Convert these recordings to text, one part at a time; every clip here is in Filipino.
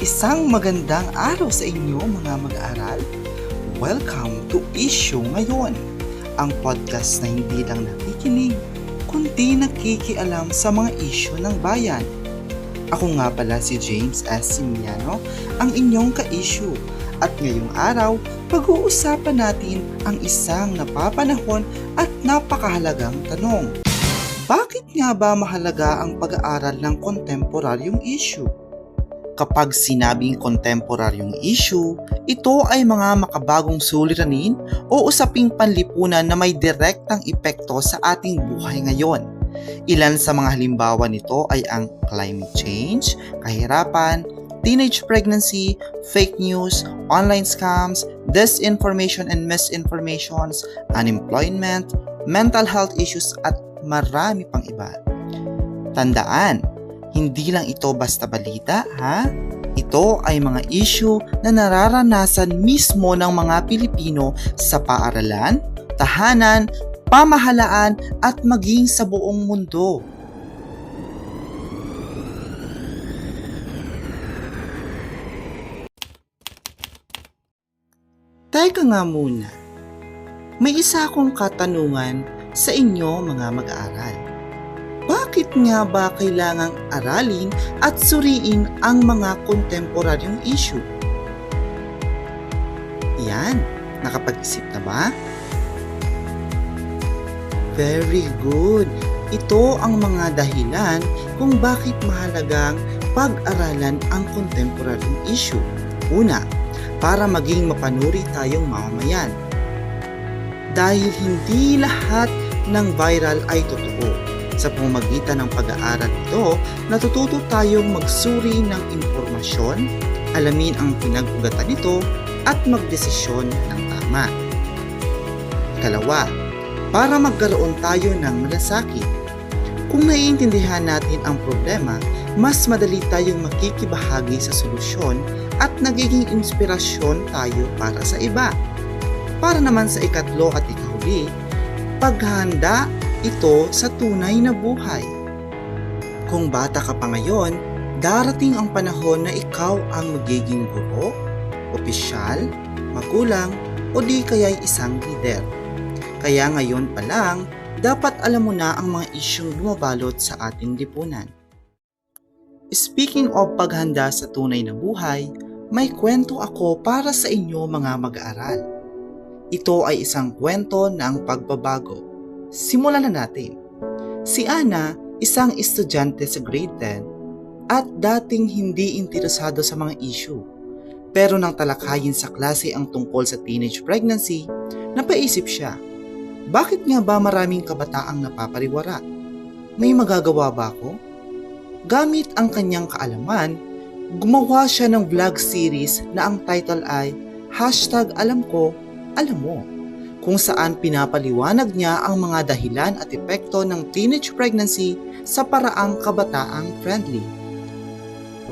Isang magandang araw sa inyo mga mag-aaral. Welcome to Issue Ngayon, ang podcast na hindi lang nakikinig, kundi nakikialam sa mga issue ng bayan. Ako nga pala si James S. Simiano, ang inyong ka-issue. At ngayong araw, pag-uusapan natin ang isang napapanahon at napakahalagang tanong. Bakit nga ba mahalaga ang pag-aaral ng kontemporaryong issue? Kapag sinabing kontemporaryong issue, ito ay mga makabagong suliranin o usaping panlipunan na may direktang epekto sa ating buhay ngayon. Ilan sa mga halimbawa nito ay ang climate change, kahirapan, teenage pregnancy, fake news, online scams, disinformation and misinformations, unemployment, mental health issues at marami pang iba. Tandaan, hindi lang ito basta balita, ha? Ito ay mga issue na nararanasan mismo ng mga Pilipino sa paaralan, tahanan, pamahalaan at maging sa buong mundo. Teka nga muna, may isa akong katanungan sa inyo mga mag-aaral. Bakit nga ba kailangang aralin at suriin ang mga kontemporaryong issue? Yan, nakapag-isip na ba? Very good! Ito ang mga dahilan kung bakit mahalagang pag-aralan ang kontemporaryong issue. Una, para maging mapanuri tayong mamamayan. Dahil hindi lahat ng viral ay totoo. Sa pamamagitan ng pag-aaral ito, natututo tayong magsuri ng impormasyon, alamin ang pinag-ugatan nito, at magdesisyon ng tama. Ikalawa, para magkaroon tayo ng malasakit. Kung naiintindihan natin ang problema, mas madali tayong makikibahagi sa solusyon at nagiging inspirasyon tayo para sa iba. Para naman sa ikatlo at ikahuli, paghahanda ito sa tunay na buhay. Kung bata ka pa ngayon, darating ang panahon na ikaw ang magiging guro, opisyal, magulang, o di kaya'y isang lider. Kaya ngayon pa lang, dapat alam mo na ang mga isyong lumabalot sa ating lipunan. Speaking of paghanda sa tunay na buhay, may kwento ako para sa inyo mga mag-aaral. Ito ay isang kwento ng pagbabago. Simulan na natin. Si Ana, isang estudyante sa grade 10 at dating hindi interesado sa mga issue. Pero nang talakayin sa klase ang tungkol sa teenage pregnancy, napaisip siya, bakit nga ba maraming kabataang napapariwara? May magagawa ba ako? Gamit ang kanyang kaalaman, gumawa siya ng vlog series na ang title ay #AlamKo, Alam Mo, kung saan pinapaliwanag niya ang mga dahilan at epekto ng teenage pregnancy sa paraang kabataang friendly.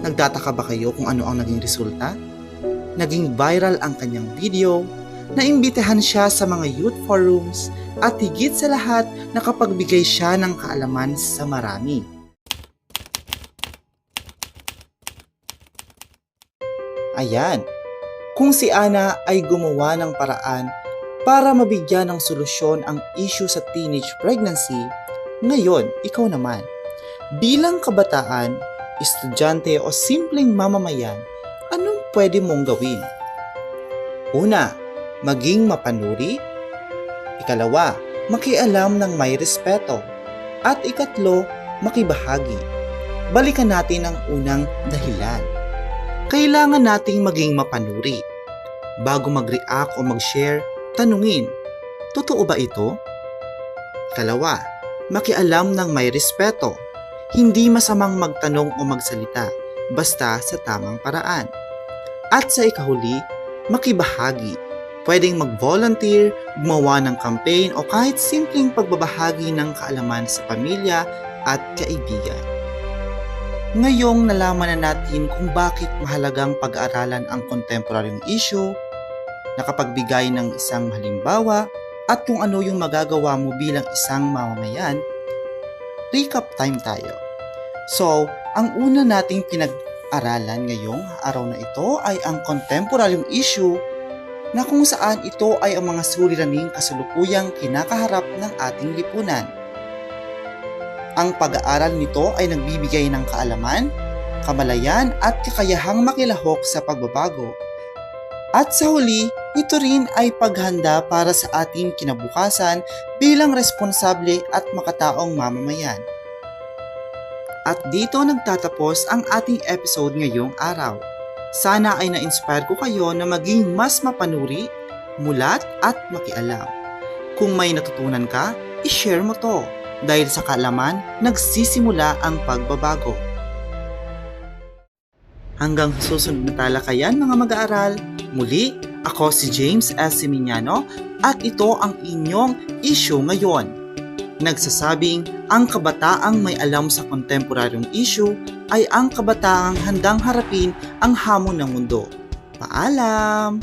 Nagtataka ba kayo kung ano ang naging resulta? Naging viral ang kanyang video, naimbitahan siya sa mga youth forums at higit sa lahat nakapagbigay siya ng kaalaman sa marami. Ayan, kung si Ana ay gumawa ng paraan para mabigyan ng solusyon ang issue sa teenage pregnancy, ngayon, ikaw naman. Bilang kabataan, estudyante o simpleng mamamayan, anong pwede mong gawin? Una, maging mapanuri. Ikalawa, makialam ng may respeto. At ikatlo, makibahagi. Balikan natin ang unang dahilan. Kailangan nating maging mapanuri. Bago mag-react o mag-share, tanungin, totoo ba ito? Ikalawa, makialam ng may respeto. Hindi masamang magtanong o magsalita, basta sa tamang paraan. At sa ikahuli, makibahagi. Pwedeng mag-volunteer, gumawa ng campaign o kahit simpleng pagbabahagi ng kaalaman sa pamilya at kaibigan. Ngayong nalaman na natin kung bakit mahalagang pag-aralan ang kontemporaryong issue, nakapagbigay ng isang halimbawa, at kung ano yung magagawa mo bilang isang mamamayan, recap time tayo. So, ang una nating aralan ngayong araw na ito ay ang kontemporaryong issue na kung saan ito ay ang mga suliraning kasalukuyang kinakaharap ng ating lipunan. Ang pag-aaral nito ay nagbibigay ng kaalaman, kamalayan at kakayahang makilahok sa pagbabago. At sa huli, ito rin ay paghanda para sa ating kinabukasan bilang responsable at makataong mamamayan. At dito nagtatapos ang ating episode ngayong araw. Sana ay na-inspire ko kayo na maging mas mapanuri, mulat at makialam. Kung may natutunan ka, i-share mo to dahil sa kaalaman, nagsisimula ang pagbabago. Hanggang susunod na talakayan mga mag-aaral, muli ako si James S. Siminiano at ito ang inyong issue ngayon. Nagsasabing ang kabataang may alam sa kontemporaryong issue ay ang kabataang handang harapin ang hamon ng mundo. Paalam!